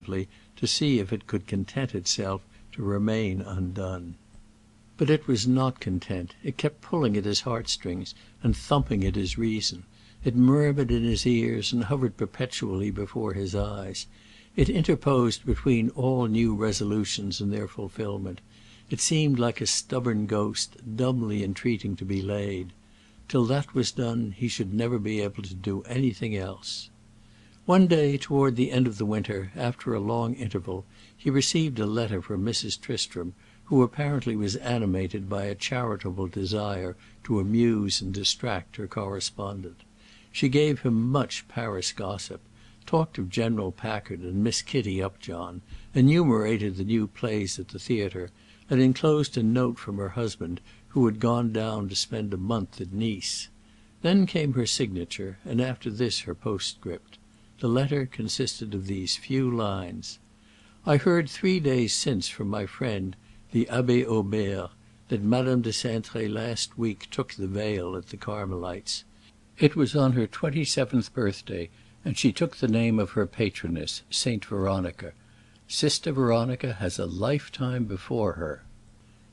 deeply to see if it could content itself to remain undone. But it was not content. It kept pulling at his heartstrings and thumping at his reason. It murmured in his ears and hovered perpetually before his eyes. It interposed between all new resolutions and their fulfilment. It seemed like a stubborn ghost, dumbly entreating to be laid. Till that was done he should never be able to do anything else. One day, toward the end of the winter, after a long interval, he received a letter from Mrs. Tristram, who apparently was animated by a charitable desire to amuse and distract her correspondent. She gave him much Paris gossip, talked of General Packard and Miss Kitty Upjohn, enumerated the new plays at the theatre, and enclosed a note from her husband, who had gone down to spend a month at Nice. Then came her signature, and after this her postscript. The letter consisted of these few lines: "I heard 3 days since from my friend, the Abbé Aubert, that Madame de Cintré last week took the veil at the Carmelites. It was on her 27th birthday, and she took the name of her patroness, Saint Veronica. Sister Veronica has a lifetime before her."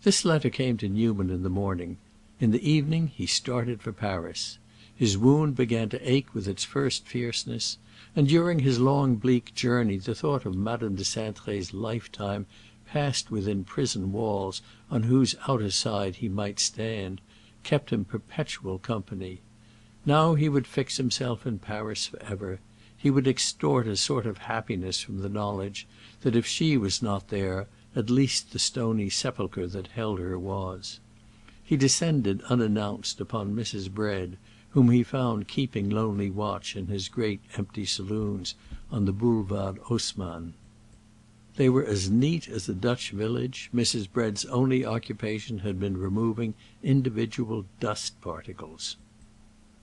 This letter came to Newman in the morning. In the evening he started for Paris. His wound began to ache with its first fierceness, and during his long bleak journey the thought of Madame de Cintré's lifetime passed within prison walls on whose outer side he might stand, kept him perpetual company. Now he would fix himself in Paris forever. He would extort a sort of happiness from the knowledge that if she was not there, at least the stony sepulchre that held her was. He descended unannounced upon Mrs. Bread, whom he found keeping lonely watch in his great empty saloons on the Boulevard Haussmann. They were as neat as a Dutch village. Mrs. Bread's only occupation had been removing individual dust particles.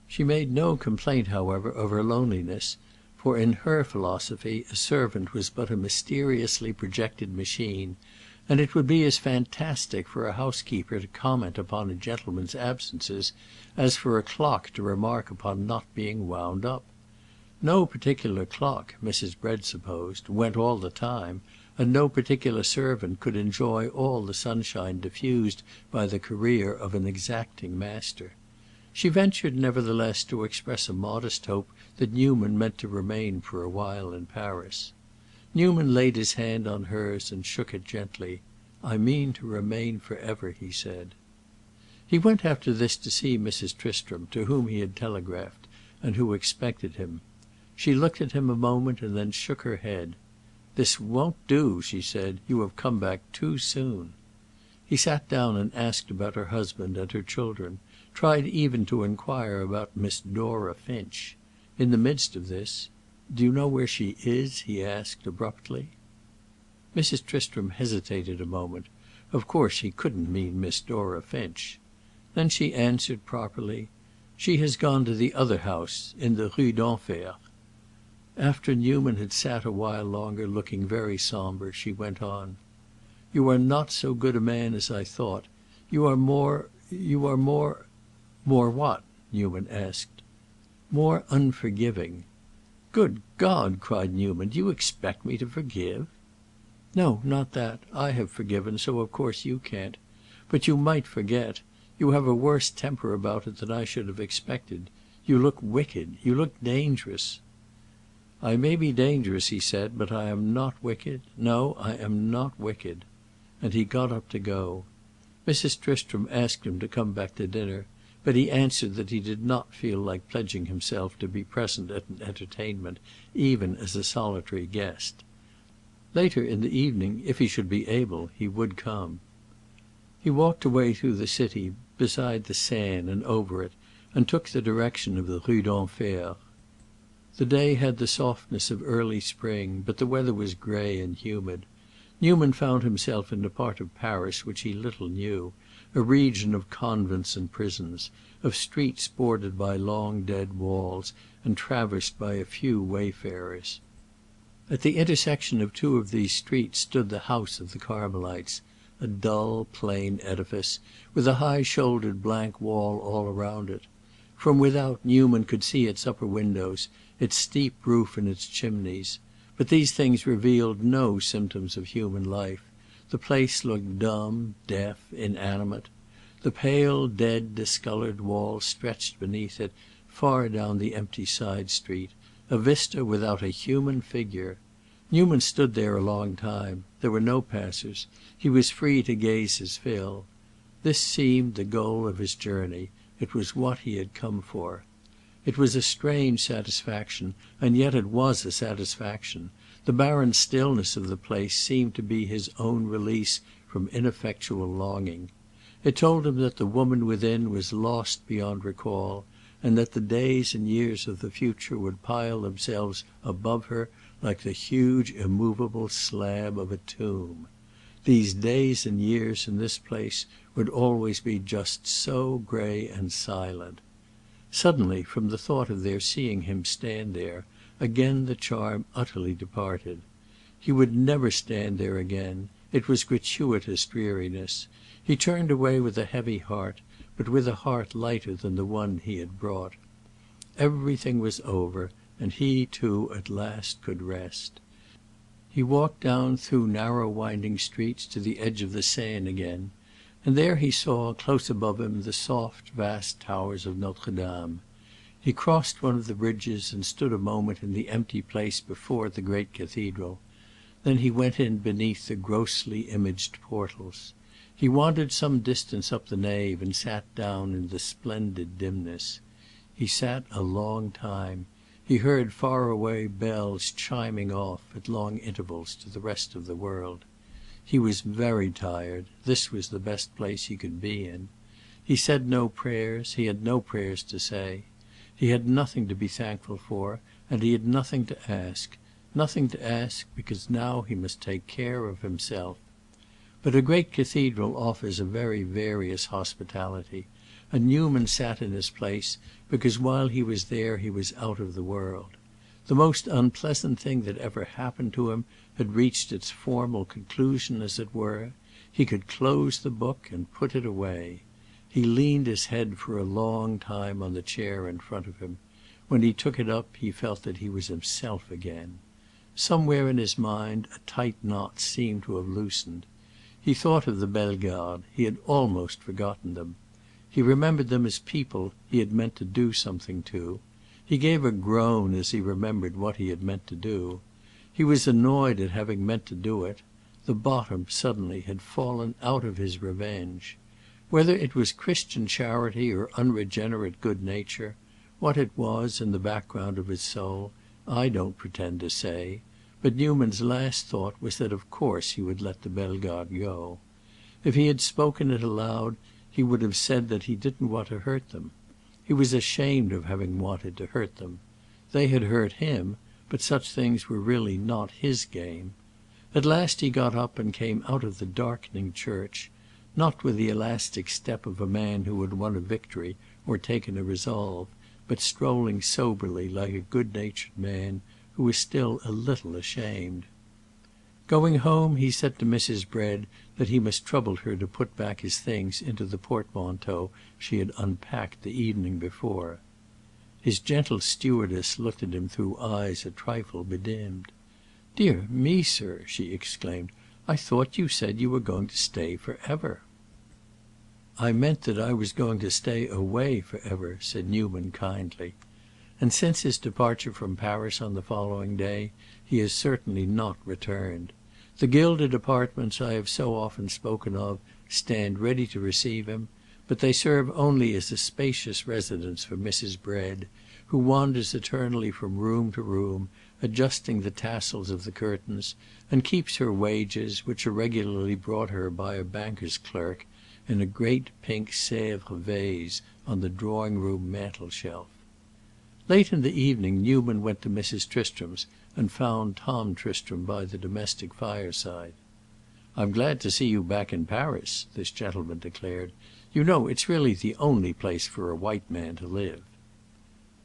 She made no complaint, however, of her loneliness, for in her philosophy a servant was but a mysteriously projected machine, and it would be as fantastic for a housekeeper to comment upon a gentleman's absences as for a clock to remark upon not being wound up. No particular clock, Mrs. Bread supposed, went all the time, and no particular servant could enjoy all the sunshine diffused by the career of an exacting master. She ventured, nevertheless, to express a modest hope that Newman meant to remain for a while in Paris. Newman laid his hand on hers and shook it gently. "I mean to remain forever," he said. He went after this to see Mrs. Tristram, to whom he had telegraphed, and who expected him. She looked at him a moment and then shook her head. "This won't do," she said. "You have come back too soon." He sat down and asked about her husband and her children, tried even to inquire about Miss Dora Finch. In the midst of this, "Do you know where she is?" he asked abruptly. Mrs. Tristram hesitated a moment. Of course he couldn't mean Miss Dora Finch. Then she answered properly, "She has gone to the other house, in the Rue d'Enfer." After Newman had sat a while longer, looking very sombre, she went on, "You are not so good a man as I thought. You are more. More what?" Newman asked. "More unforgiving." "Good God!" cried Newman. "Do you expect me to forgive?" "No, not that. I have forgiven, so of course you can't. But you might forget. You have a worse temper about it than I should have expected. You look wicked. You look dangerous." "I may be dangerous," he said, "but I am not wicked. No, I am not wicked." And he got up to go. Mrs. Tristram asked him to come back to dinner, but he answered that he did not feel like pledging himself to be present at an entertainment, even as a solitary guest. Later in the evening, if he should be able, he would come. He walked away through the city, beside the Seine and over it, and took the direction of the Rue d'Enfer. The day had the softness of early spring, but the weather was gray and humid. Newman found himself in a part of Paris which he little knew, a region of convents and prisons, of streets bordered by long dead walls and traversed by a few wayfarers. At the intersection of two of these streets stood the house of the Carmelites, a dull, plain edifice, with a high-shouldered blank wall all around it. From without Newman could see its upper windows, its steep roof and its chimneys, But these things revealed no symptoms of human life. The place looked dumb, deaf, inanimate. The pale, dead, discolored wall stretched beneath it far down the empty side street, a vista without a human figure. Newman stood there a long time. There were no passers. He was free to gaze his fill. This seemed the goal of his journey. It was what he had come for. It was a strange satisfaction, and yet it was a satisfaction. The barren stillness of the place seemed to be his own release from ineffectual longing. It told him that the woman within was lost beyond recall, and that the days and years of the future would pile themselves above her like the huge immovable slab of a tomb. These days and years in this place would always be just so gray and silent. Suddenly, from the thought of their seeing him stand there, again the charm utterly departed. He would never stand there again. It was gratuitous dreariness. He turned away with a heavy heart, but with a heart lighter than the one he had brought. Everything was over, and he too at last could rest. He walked down through narrow winding streets to the edge of the Seine again, and there he saw, close above him, the soft, vast towers of Notre Dame. He crossed one of the bridges and stood a moment in the empty place before the great cathedral. Then he went in beneath the grossly imaged portals. He wandered some distance up the nave and sat down in the splendid dimness. He sat a long time. He heard far away bells chiming off at long intervals to the rest of the world. He was very tired. This was the best place he could be in. He said no prayers. He had no prayers to say. He had nothing to be thankful for, and he had nothing to ask. Nothing to ask, because now he must take care of himself. But a great cathedral offers a very various hospitality, and Newman sat in his place because while he was there he was out of the world. The most unpleasant thing that ever happened to him had reached its formal conclusion, as it were. He could close the book and put it away. He leaned his head for a long time on the chair in front of him. When he took it up he felt that he was himself again. Somewhere in his mind a tight knot seemed to have loosened. He thought of the Bellegardes. He had almost forgotten them. He remembered them as people he had meant to do something to. He gave a groan as he remembered what he had meant to do. He was annoyed at having meant to do it. The bottom, suddenly, had fallen out of his revenge. Whether it was Christian charity or unregenerate good nature, what it was in the background of his soul, I don't pretend to say, but Newman's last thought was that of course he would let the Bellegardes go. If he had spoken it aloud, he would have said that he didn't want to hurt them. He was ashamed of having wanted to hurt them. They had hurt him, but such things were really not his game. At last he got up and came out of the darkening church, not with the elastic step of a man who had won a victory or taken a resolve, but strolling soberly like a good-natured man who was still a little ashamed. Going home, he said to Mrs. Bread that he must trouble her to put back his things into the portmanteau she had unpacked the evening before. His gentle stewardess looked at him through eyes a trifle bedimmed. "Dear me, sir," she exclaimed, "I thought you said you were going to stay forever." "I meant that I was going to stay away forever," said Newman kindly. And since his departure from Paris on the following day, he has certainly not returned. The gilded apartments I have so often spoken of stand ready to receive him, but they serve only as a spacious residence for Mrs. Bread, who wanders eternally from room to room, adjusting the tassels of the curtains, and keeps her wages, which are regularly brought her by a banker's clerk, in a great pink Sèvres vase on the drawing-room mantel-shelf. Late in the evening Newman went to Mrs. Tristram's and found Tom Tristram by the domestic fireside. "I'm glad to see you back in Paris," this gentleman declared. "You know it's really the only place for a white man to live."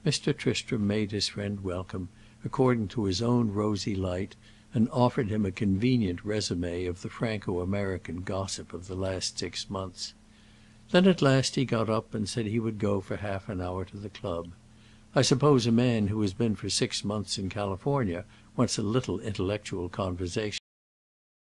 Mr. Tristram made his friend welcome, according to his own rosy light, and offered him a convenient résumé of the Franco-American gossip of the last 6 months. Then at last he got up and said he would go for half an hour to the club. I suppose a man who has been for 6 months in California wants a little intellectual conversation.